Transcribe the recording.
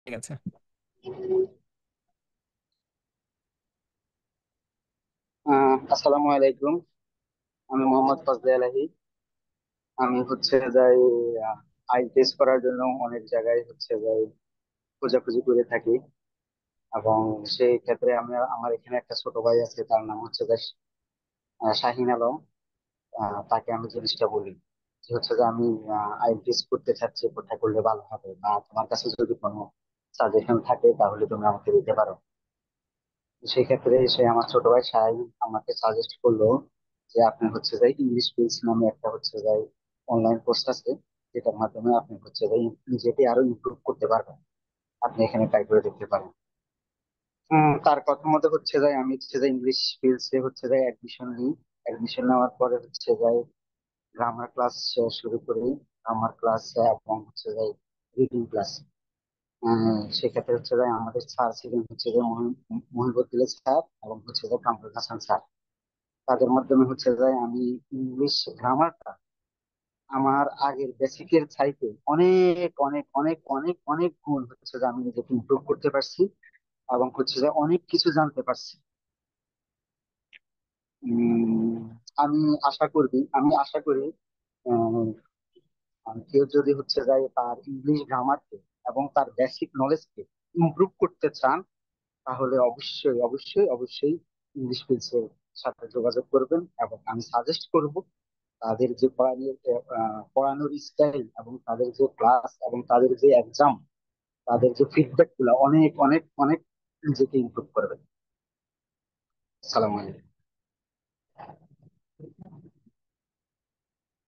ঠিক আছে। আসসালামু আলাইকুম। আমি মোহাম্মদ ফজলে আলাহি। আমি যাই আইএলটিএস করার জন্য অনেক জায়গায় যাই খোঁজাখুঁজি করে থাকি। এবং সেই ক্ষেত্রে আমি আমার এখানে একটা ছোট ভাই আছে, তার নাম শাহিন আলম। তাকে আমি জিনিসটা বলি যে আমি আইএলটিএস করতে চাচ্ছি, কোথায় করলে ভালো হবে, বা তোমার কাছে যদি কোনো সাজেশন থাকে তাহলে তুমি আমাকে দিতে পারো। সেই ক্ষেত্রে সে আমার ছোট ভাই শাহিন আমাকে সাজেস্ট করলো যে আপনি যাই ইংলিশ স্কিলস নামে একটা যাই অনলাইন কোর্স আছে, যেটার মাধ্যমে আপনি যাই নিজেকে আরো ইমপ্রুভ করতে পারবেন। আপনি এখানে ট্রাই করে দেখতে পারেন। তার কথা মতো যাই আমি যাই ইংলিশ স্কিলস এ যাই অ্যাডমিশন নিই। অ্যাডমিশন নেওয়ার পরে যাই গ্রামার ক্লাস শুরু করি। গ্রামার ক্লাস এবং যাই রিডিং ক্লাস। সেক্ষেত্রে যাই আমাদের স্যার ছিলেন যে মহিবুদ্দিন স্যার এবং যে কামরুল হাসান স্যার। তাদের মাধ্যমে যায় আমি ইংলিশ গ্রামারটা আমার আগের বেসিকের চাইতে অনেক অনেক অনেক অনেক অনেক গুণ যে আমি নিজেকে ইমপ্রুভ করতে পারছি, এবং যে অনেক কিছু জানতে পারছি। উম, আমি আমি আশা করি আহ, কেউ যদি যায় তার ইংলিশ গ্রামারকে এবং তার বেসিক নলেজকে ইমপ্রুভ করতে চান, তাহলে অবশ্যই অবশ্যই অবশ্যই ইংলিশ স্কিলস এর সাথে যোগাযোগ করবেন। এবং আমি সাজেস্ট করব তাদের যে পড়ানোর স্টাইল এবং তাদের যে ক্লাস এবং তাদের যে এক্সাম, তাদের যে ফিডব্যাক গুলা অনেক অনেক অনেক নিজেকে ইমপ্রুভ করবে। সালাম আলাইকুম।